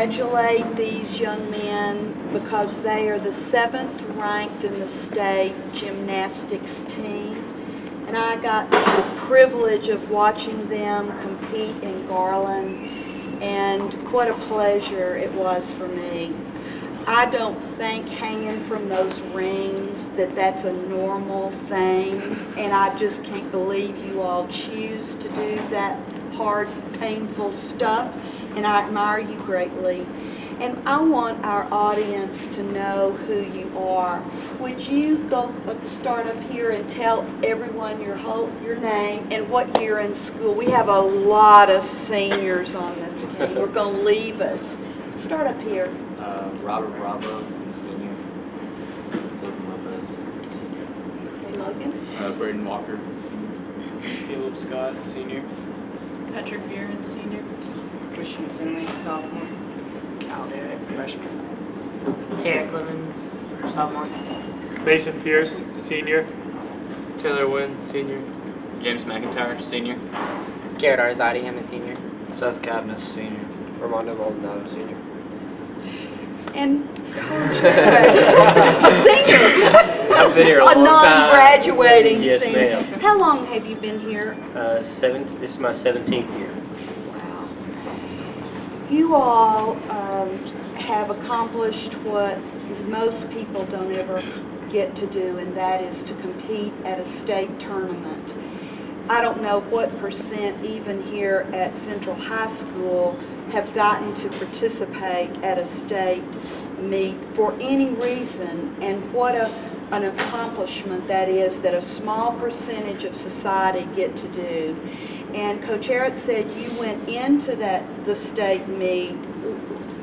congratulate these young men because they are the 7th ranked in the state gymnastics team. And I got the privilege of watching them compete in Garland, and what a pleasure it was for me. I don't think hanging from those rings that's a normal thing, and I just can't believe you all choose to do that hard, painful stuff, and I admire you greatly. And I want our audience to know who you are. Would you go start up here and tell everyone your name and what year in school? We have a lot of seniors on this team. We're going to leave us. Start up here. Robert Bravo, I'm a senior. Logan Lopez, senior. Hey, Logan. Braden Walker, senior. Caleb Scott, senior. Patrick Buren, senior. Christian Finley, sophomore. Cal Derrick, freshman. Tara Clemens, sophomore. Mason Pierce, senior. Taylor Wynn, senior. James McIntyre, senior. Garrett Arzadi, I'm a senior. Seth Cadmus, senior. Armando Maldonado, senior. And a senior. I've been here a A long time. non-graduating Yes, senior. ma'am. How long have you been here? This is my 17th year. Wow. You all have accomplished what most people don't ever get to do, and that is to compete at a state tournament. I don't know what percent even here at Central High School have gotten to participate at a state meet for any reason, and what an accomplishment that is that a small percentage of society get to do. And Coach Eric said you went into the state meet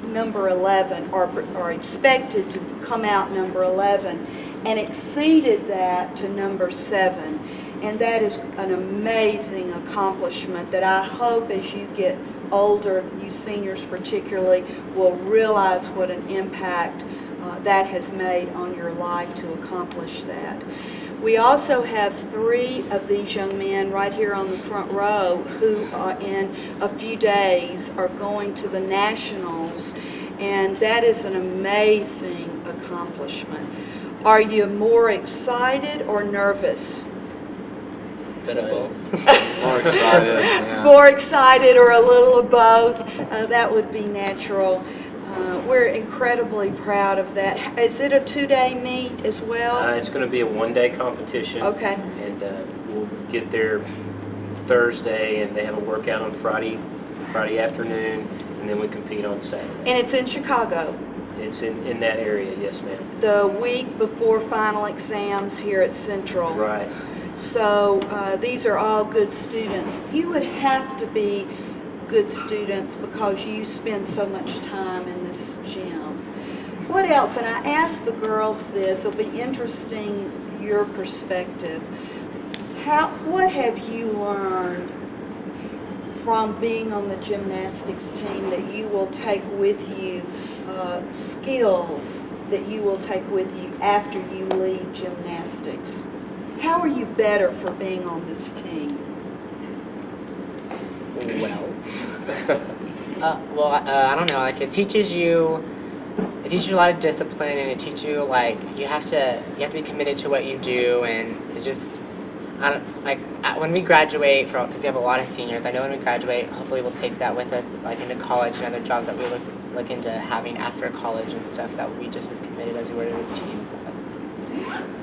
number 11, or expected to come out number 11, and exceeded that to number 7. And that is an amazing accomplishment that I hope as you get older, you seniors particularly, will realize what an impact that has made on your life to accomplish that. We also have 3 of these young men right here on the front row who in a few days are going to the Nationals, and that is an amazing accomplishment. Are you more excited or nervous? Bit of both. More excited. Yeah. More excited or a little of both. That would be natural. We're incredibly proud of that. Is it a 2-day meet as well? It's going to be a 1-day competition. Okay. And we'll get there Thursday, and they have a workout on Friday afternoon, and then we compete on Saturday. And it's in Chicago. It's in that area, yes, ma'am. The week before final exams here at Central. Right. So these are all good students. You would have to be good students because you spend so much time in this gym. What else? And I asked the girls this. It'll be interesting, your perspective. What have you learned from being on the gymnastics team that you will take with you, skills that you will take with you after you leave gymnastics? How are you better for being on this team? I don't know. Like it teaches you a lot of discipline, and it teaches you you have to be committed to what you do, and it just when we graduate because we have a lot of seniors. I know when we graduate, hopefully we'll take that with us, into college and other jobs that we look into having after college and stuff. That we'll be just as committed as we were to this team. So.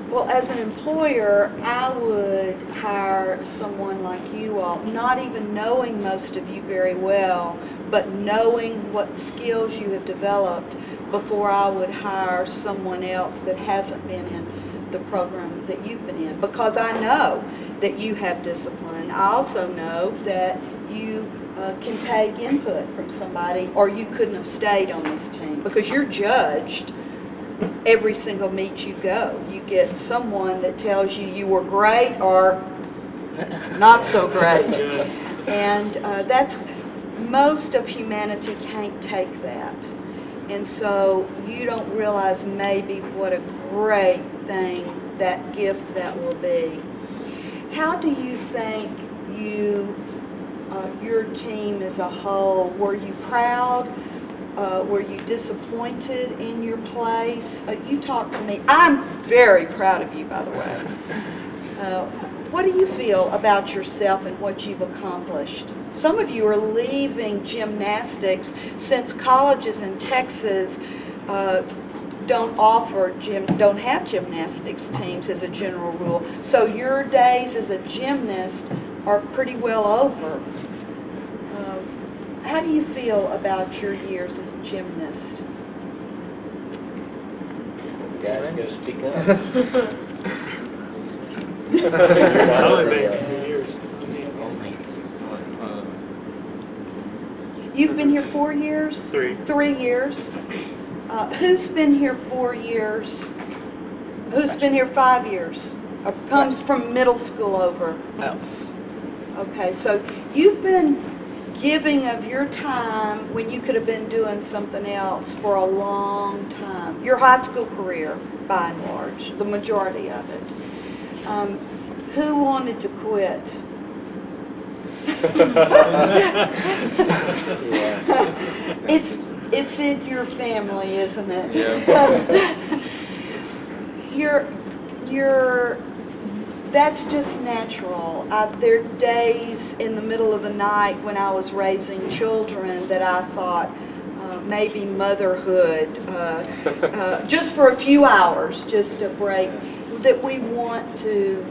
Well, as an employer, I would hire someone like you all, not even knowing most of you very well, but knowing what skills you have developed before I would hire someone else that hasn't been in the program that you've been in, because I know that you have discipline. I also know that you can take input from somebody, or you couldn't have stayed on this team, because you're judged every single meet you go. You get someone that tells you were great or not so great. And that's, most of humanity can't take that. And so you don't realize maybe what a great thing, that gift that will be. How do you think your team as a whole, were you proud Were you disappointed in your place? You talk to me. I'm very proud of you, by the way. What do you feel about yourself and what you've accomplished? Some of you are leaving gymnastics since colleges in Texas don't have gymnastics teams as a general rule. So your days as a gymnast are pretty well over. How do you feel about your years as a gymnast? You guys gotta speak up. I only been here 2 years. You've been here 4 years? 3. 3 years. Who's been here 4 years? Who's been here 5 years? Comes from middle school over. Oh. Okay, so you've been giving of your time when you could have been doing something else for a long time. Your high school career, by and large, the majority of it. Who wanted to quit? Yeah. It's in your family, isn't it? Yeah. That's just natural. There are days in the middle of the night when I was raising children that I thought maybe motherhood, just for a few hours, just a break, that we want to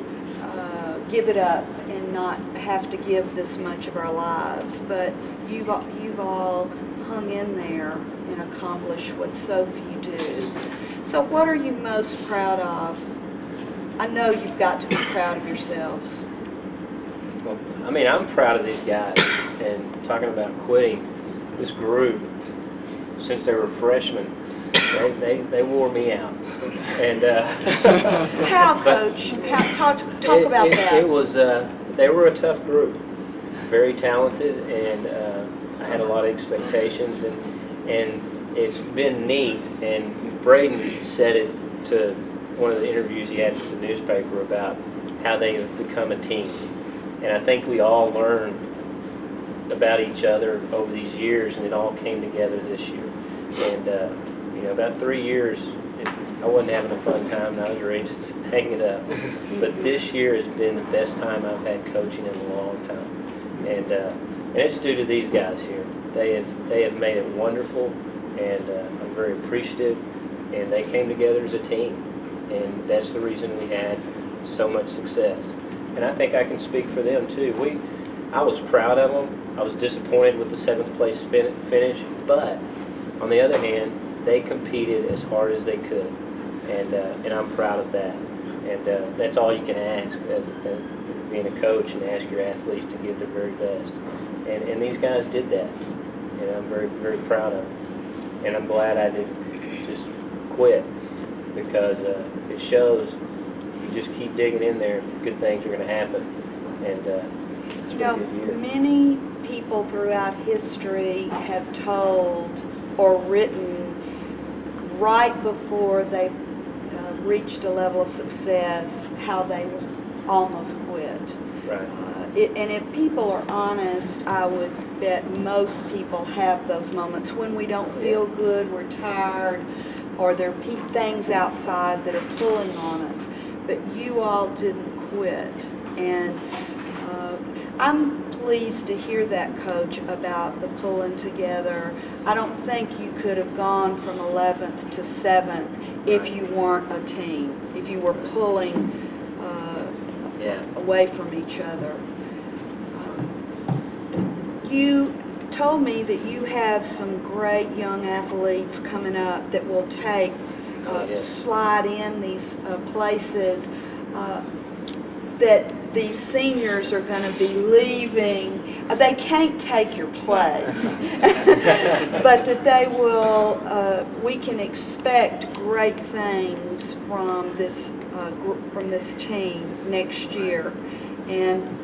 give it up and not have to give this much of our lives. But you've all hung in there and accomplished what so few do. So what are you most proud of? I know you've got to be proud of yourselves. Well, I mean, I'm proud of these guys. And talking about quitting, this group, since they were freshmen, they wore me out. And How, Coach? Talk about that. It was they were a tough group, very talented, and I had a lot of expectations, and it's been neat. And Braden said it to one of the interviews he had with the newspaper about how they have become a team. And I think we all learned about each other over these years, and it all came together this year. And about 3 years, I wasn't having a fun time, and I was ready to hang it up. But this year has been the best time I've had coaching in a long time, and it's due to these guys here. They have made it wonderful, and I'm very appreciative. And they came together as a team. And that's the reason we had so much success. And I think I can speak for them too. I was proud of them. I was disappointed with the 7th place finish, but on the other hand, they competed as hard as they could, and I'm proud of that. And that's all you can ask as being a coach, and ask your athletes to give their very best. And these guys did that, and I'm very, very proud of them. And I'm glad I didn't just quit, because it shows you just keep digging in there, good things are going to happen. And it's been a good year. Many people throughout history have told or written right before they reached a level of success how they almost quit. Right. And if people are honest, I would bet most people have those moments when we don't feel good, we're tired, or there are things outside that are pulling on us. But you all didn't quit. And I'm pleased to hear that, Coach, about the pulling together. I don't think you could have gone from 11th to 7th if you weren't a team, if you were pulling away from each other. You told me that you have some great young athletes coming up that will take, slide in these places that these seniors are going to be leaving. They can't take your place, but that they will, we can expect great things from this team next year. And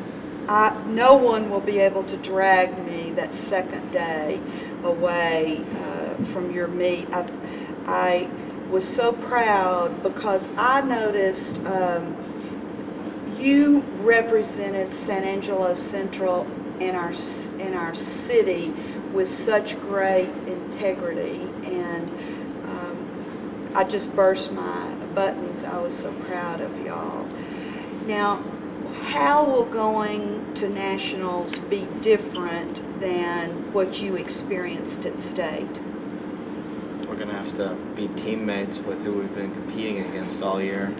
no one will be able to drag me that second day away from your meet. I was so proud because I noticed you represented San Angelo Central in our city with such great integrity, and I just burst my buttons. I was so proud of y'all. Now, how will going to nationals be different than what you experienced at state? We're gonna have to be teammates with who we've been competing against all year.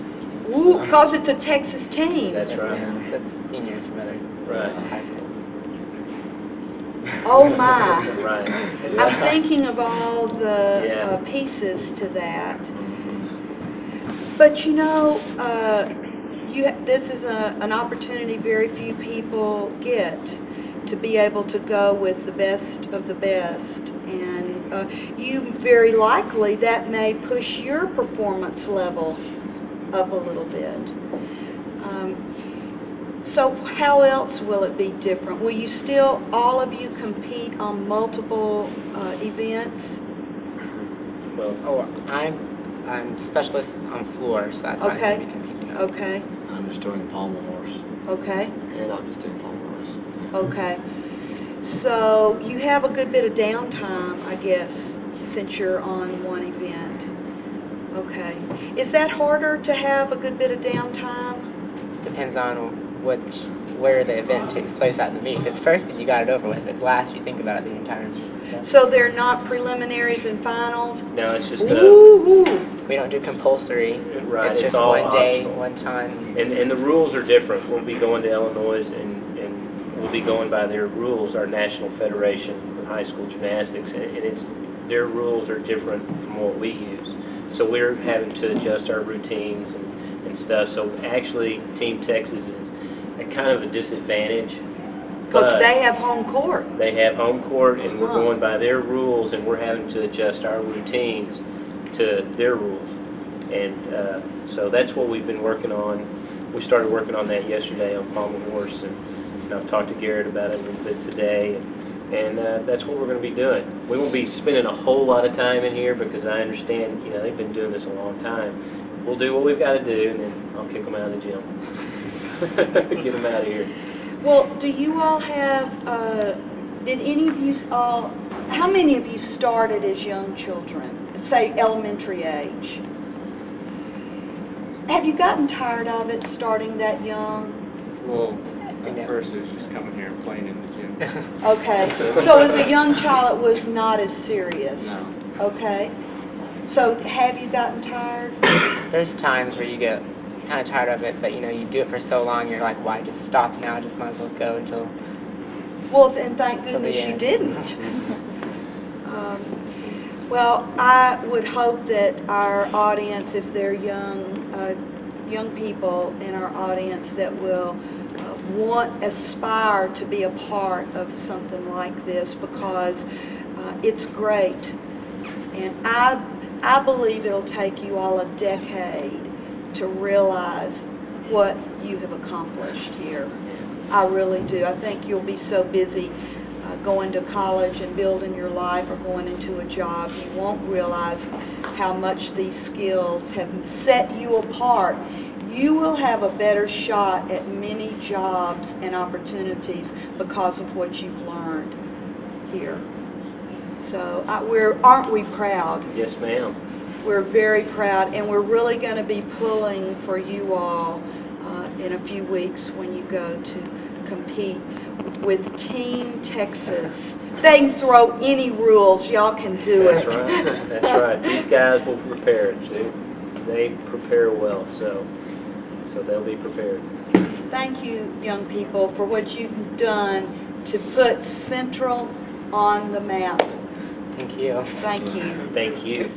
Ooh, because it's a Texas team. That's right. Yeah, so it's seniors from other Right. high schools. Oh my. Right. I'm thinking of all the Yeah. pieces to that. But you know, this is an opportunity very few people get, to be able to go with the best of the best. And you very likely, that may push your performance level up a little bit. So how else will it be different? Will you still, all of you, compete on multiple events? Well, Oh, I'm specialist on floor, so that's what Okay. I'm going to be competing on. Okay, I'm just doing pommel horse. okay, And I'm just doing pommel horse. okay. So you have a good bit of downtime, I guess, since you're on one event. Okay. Is that harder to have a good bit of downtime? Depends on where the event takes place at the meet. If it's first, then you got it over with. If it's last, you think about it the entire meet. So they're not preliminaries and finals? no, it's just Ooh, We don't do compulsory. right. It's just all one day, optional. one time. And the rules are different. We'll be going to Illinois, and we'll be going by their rules, our National Federation of High School Gymnastics, and their rules are different from what we use. So we're having to adjust our routines and stuff. So actually, Team Texas is at kind of a disadvantage. because but they have home court. they have home court, and we're Huh. going by their rules, and we're having to adjust our routines to their rules. And so that's what we've been working on. We started working on that yesterday on pommel horse, and I've talked to Garrett about it a little bit today. And that's what we're going to be doing. We won't be spending a whole lot of time in here because I understand, they've been doing this a long time. We'll do what we've got to do, and then I'll kick them out of the gym. Get them out of here. Well, do you all have, did any of you all, how many of you started as young children, say elementary age? Have you gotten tired of it starting that young? Well, Yeah. at first it was just coming here and playing in the gym. Okay, so as a young child, it was not as serious? No. Okay. So have you gotten tired? There's times where you get kind of tired of it, but you do it for so long, you're like, why just stop now? Just might as well go until. Well, then thank Till the goodness you end. didn't. Well, I would hope that our audience, if they're young people in our audience that will aspire to be a part of something like this, because it's great. And I believe it'll take you all a decade to realize what you have accomplished here. I really do. I think you'll be so busy going to college and building your life or going into a job, you won't realize how much these skills have set you apart. You will have a better shot at many jobs and opportunities because of what you've learned here. So aren't we proud? Yes, ma'am. We're very proud, and we're really going to be pulling for you all in a few weeks when you go to compete with Team Texas. They can throw any rules. Y'all can do That's it. right. That's right. These guys will prepare. They prepare well, so they'll be prepared. Thank you, young people, for what you've done to put Central on the map. Thank you. Thank you. Thank you.